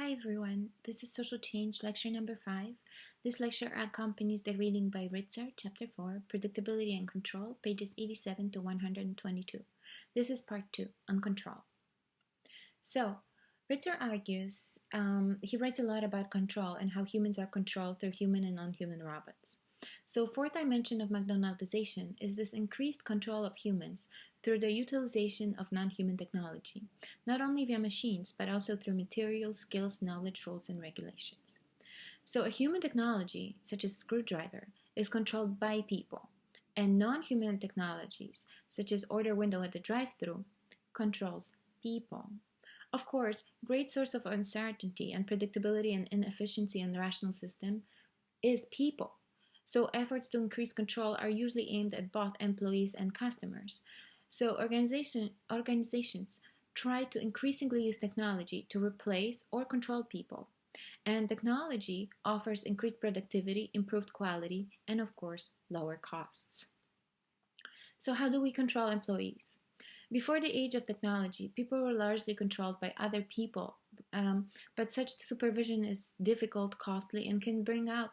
Hi everyone, this is Social Change lecture number 5. This lecture accompanies the reading by Ritzer, chapter 4, Predictability and Control, pages 87 to 122. This is part 2, on control. So, Ritzer argues, he writes a lot about control and how humans are controlled through human and non-human robots. So, fourth dimension of McDonaldization is this increased control of humans through the utilization of non-human technology, not only via machines, but also through materials, skills, knowledge, rules, and regulations. So, a human technology, such as screwdriver, is controlled by people, and non-human technologies, such as order window at the drive-thru, controls people. Of course, great source of uncertainty, unpredictability, and inefficiency in the rational system is people. So efforts to increase control are usually aimed at both employees and customers. So organizations try to increasingly use technology to replace or control people. And technology offers increased productivity, improved quality, and of course, lower costs. So how do we control employees? Before the age of technology, people were largely controlled by other people, but such supervision is difficult, costly, and can bring out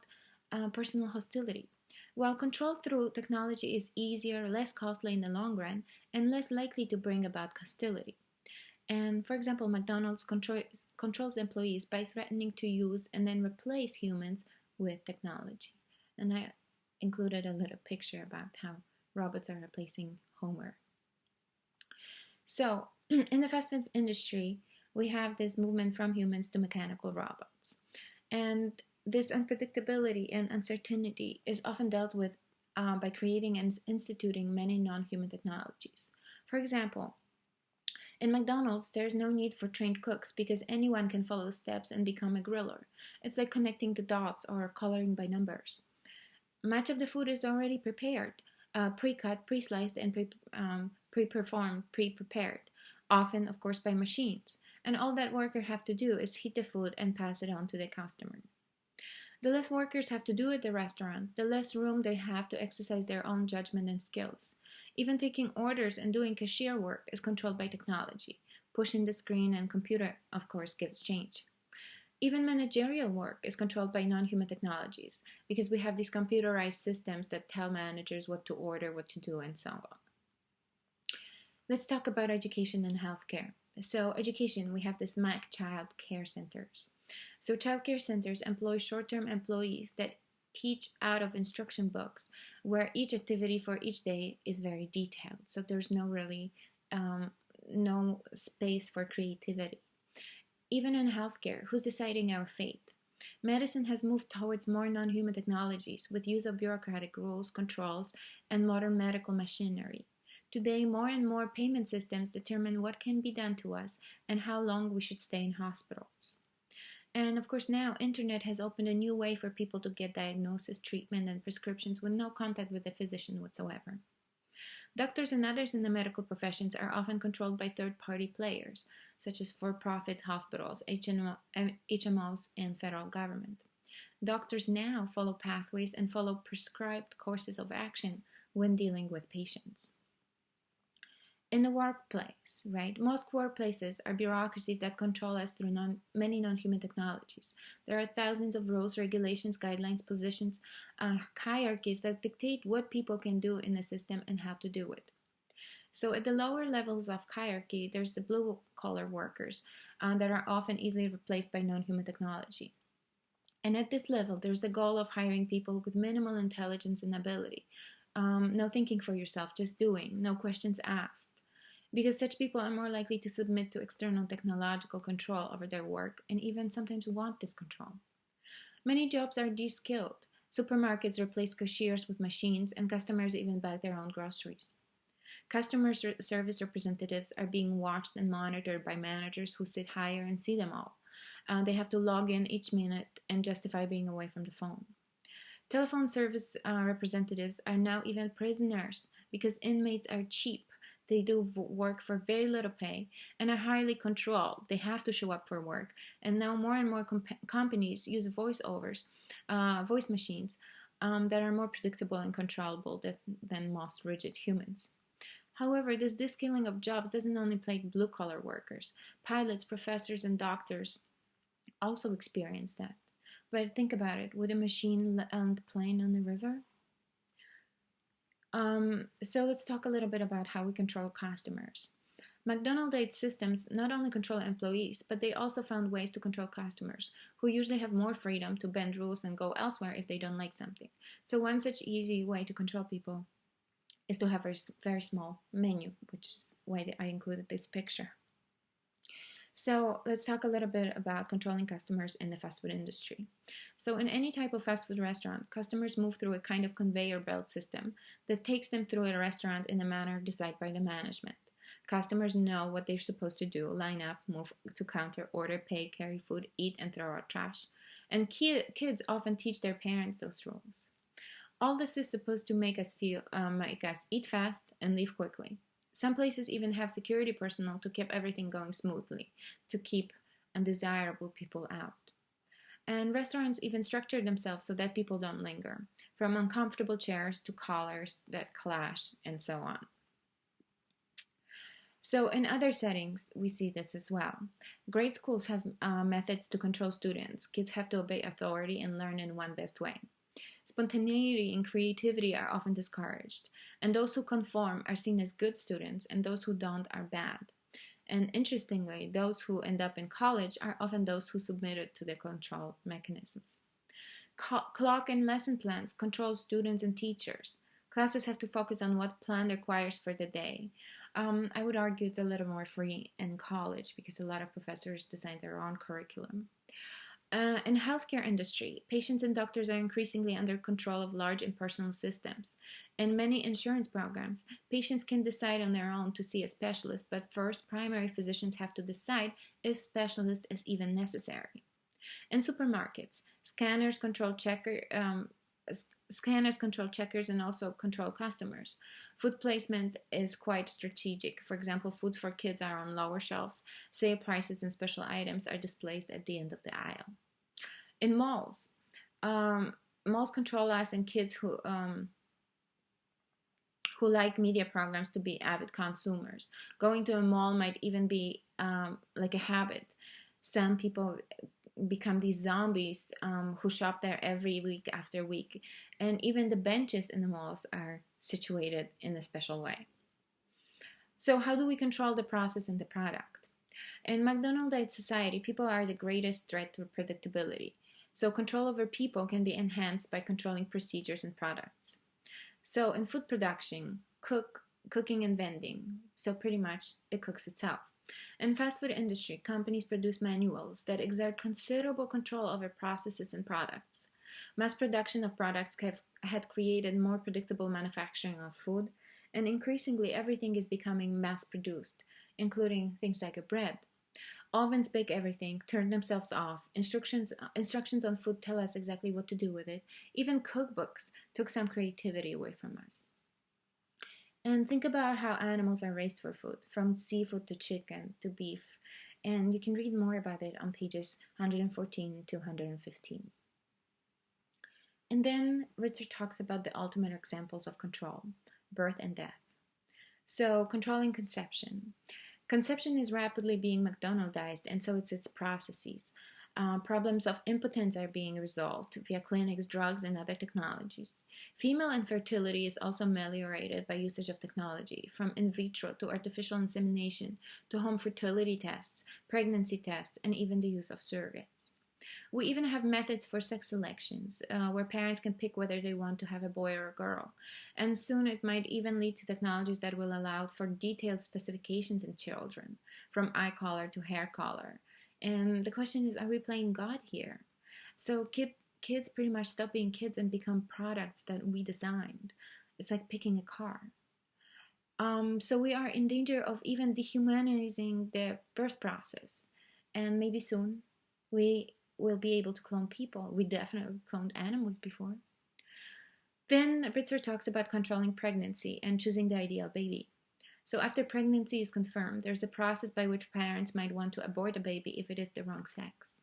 personal hostility. While control through technology is easier, less costly in the long run, and less likely to bring about hostility. And for example, McDonald's controls employees by threatening to use and then replace humans with technology. And I included a little picture about how robots are replacing Homer. So, in the fast food industry, we have this movement from humans to mechanical robots. And this unpredictability and uncertainty is often dealt with by creating and instituting many non human technologies. For example, in McDonald's, there's no need for trained cooks because anyone can follow steps and become a griller. It's like connecting the dots or coloring by numbers. Much of the food is already prepared, pre-cut, pre-sliced, and pre-performed, pre-prepared, often, of course, by machines. And all that workers have to do is heat the food and pass it on to the customer. The less workers have to do at the restaurant, the less room they have to exercise their own judgment and skills. Even taking orders and doing cashier work is controlled by technology. Pushing the screen and computer, of course, gives change. Even managerial work is controlled by non-human technologies because we have these computerized systems that tell managers what to order, what to do, and so on. Let's talk about education and healthcare. So, education, we have this MAC child care centers. So, child care centers employ short-term employees that teach out of instruction books, where each activity for each day is very detailed. So, there's no space for creativity. Even in healthcare, who's deciding our fate? Medicine has moved towards more non-human technologies with use of bureaucratic rules, controls, and modern medical machinery. Today, more and more payment systems determine what can be done to us and how long we should stay in hospitals. And of course, now internet has opened a new way for people to get diagnosis, treatment, and prescriptions with no contact with a physician whatsoever. Doctors and others in the medical professions are often controlled by third-party players, such as for-profit hospitals, HMOs, and federal government. Doctors now follow pathways and follow prescribed courses of action when dealing with patients. In the workplace, right? Most workplaces are bureaucracies that control us through many non-human technologies. There are thousands of rules, regulations, guidelines, positions, hierarchies that dictate what people can do in the system and how to do it. So at the lower levels of hierarchy, there's the blue-collar workers that are often easily replaced by non-human technology. And at this level, there's the goal of hiring people with minimal intelligence and ability. No thinking for yourself, just doing, no questions asked. Because such people are more likely to submit to external technological control over their work and even sometimes want this control. Many jobs are de-skilled. Supermarkets replace cashiers with machines, and customers even bag their own groceries. Customer service representatives are being watched and monitored by managers who sit higher and see them all. They have to log in each minute and justify being away from the phone. Telephone service representatives are now even prisoners because inmates are cheap. They do work for very little pay and are highly controlled. They have to show up for work. And now more and more companies use voice machines that are more predictable and controllable than most rigid humans. However, this de-skilling of jobs doesn't only plague blue-collar workers. Pilots, professors, and doctors also experience that. But think about it, would a machine land a plane on the river? So let's talk a little bit about how we control customers. McDonald's systems not only control employees, but they also found ways to control customers, who usually have more freedom to bend rules and go elsewhere if they don't like something. So one such easy way to control people is to have a very small menu, which is why I included this picture. So let's talk a little bit about controlling customers in the fast food industry. So in any type of fast food restaurant, customers move through a kind of conveyor belt system that takes them through a restaurant in a manner decided by the management. Customers know what they're supposed to do: line up, move to counter, order, pay, carry food, eat, and throw out trash. And kids often teach their parents those rules. All this is supposed to make us eat fast and leave quickly. Some places even have security personnel to keep everything going smoothly, to keep undesirable people out. And restaurants even structure themselves so that people don't linger, from uncomfortable chairs to collars that clash, and so on. So, in other settings, we see this as well. Great schools have methods to control students. Kids have to obey authority and learn in one best way. Spontaneity and creativity are often discouraged, and those who conform are seen as good students, and those who don't are bad. And interestingly, those who end up in college are often those who submitted to the control mechanisms. Clock and lesson plans control students and teachers. Classes have to focus on what plan requires for the day. I would argue it's a little more free in college because a lot of professors design their own curriculum. In healthcare industry, patients and doctors are increasingly under control of large impersonal systems. In many insurance programs, patients can decide on their own to see a specialist, but first, primary physicians have to decide if specialist is even necessary. In supermarkets, scanners control checkers and also control customers. Food placement is quite strategic. For example, foods for kids are on lower shelves. Sale prices and special items are displayed at the end of the aisle. In malls, malls control us and kids who like media programs to be avid consumers. Going to a mall might even be like a habit. Some people become these zombies who shop there every week after week, and even the benches in the malls are situated in a special way. So how do we control the process and the product? In McDonald's society, people are the greatest threat to predictability. So control over people can be enhanced by controlling procedures and products. So in food production, cooking and vending, so pretty much it cooks itself. In fast food industry, companies produce manuals that exert considerable control over processes and products. Mass production of products had created more predictable manufacturing of food, and increasingly everything is becoming mass produced, including things like a bread. Ovens bake everything, turn themselves off. Instructions on food tell us exactly what to do with it. Even cookbooks took some creativity away from us. And think about how animals are raised for food, from seafood to chicken to beef. And you can read more about it on pages 114 to 115. And then Ritzer talks about the ultimate examples of control: birth and death. So, controlling conception. Conception is rapidly being McDonaldized, and so it's its processes. Problems of impotence are being resolved via clinics, drugs, and other technologies. Female infertility is also ameliorated by usage of technology, from in vitro to artificial insemination to home fertility tests, pregnancy tests, and even the use of surrogates. We even have methods for sex selections, where parents can pick whether they want to have a boy or a girl. And soon it might even lead to technologies that will allow for detailed specifications in children, from eye color to hair color. And the question is, are we playing God here? So kids pretty much stop being kids and become products that we designed. It's like picking a car. So we are in danger of even dehumanizing the birth process. And maybe soon we will be able to clone people. We definitely cloned animals before. Then Ritzer talks about controlling pregnancy and choosing the ideal baby. So after pregnancy is confirmed, there's a process by which parents might want to abort a baby if it is the wrong sex.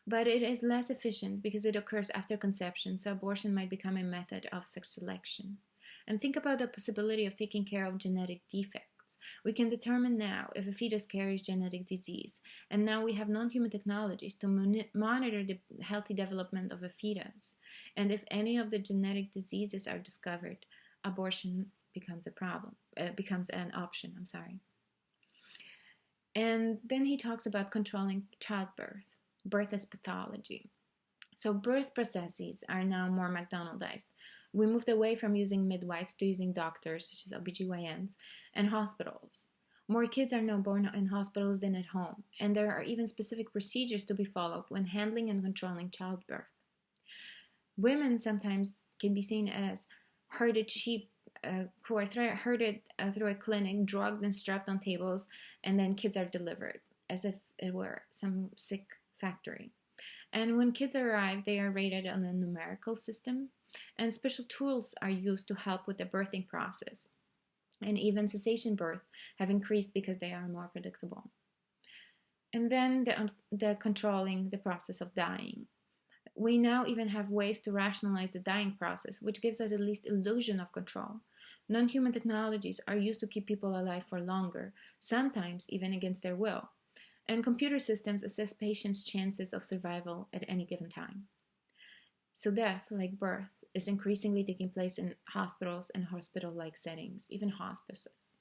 But it is less efficient because it occurs after conception, so abortion might become a method of sex selection. And think about the possibility of taking care of genetic defects. results. We can determine now if a fetus carries genetic disease, and now we have non-human technologies to monitor the healthy development of a fetus. And if any of the genetic diseases are discovered, abortion becomes a problem, becomes an option, I'm sorry. And then he talks about controlling childbirth. Birth as pathology. So birth processes are now more McDonaldized. We moved away from using midwives to using doctors, such as OBGYNs, and hospitals. More kids are now born in hospitals than at home, and there are even specific procedures to be followed when handling and controlling childbirth. Women sometimes can be seen as herded sheep who are herded through a clinic, drugged and strapped on tables, and then kids are delivered as if it were some sick factory. And when kids arrive, they are rated on a numerical system, and special tools are used to help with the birthing process. And even cessation birth have increased because they are more predictable. And then the controlling the process of dying. We now even have ways to rationalize the dying process, which gives us at least illusion of control. Non-human technologies are used to keep people alive for longer, sometimes even against their will. And computer systems assess patients' chances of survival at any given time. So death, like birth, is increasingly taking place in hospitals and hospital-like settings, even hospices.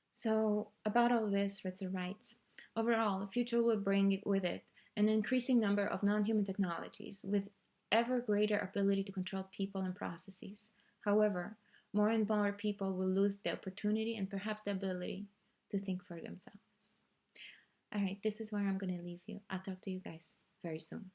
So about all this, Ritzer writes, overall, the future will bring with it an increasing number of non-human technologies with ever greater ability to control people and processes. However, more and more people will lose the opportunity and perhaps the ability to think for themselves. All right, this is where I'm going to leave you. I'll talk to you guys very soon.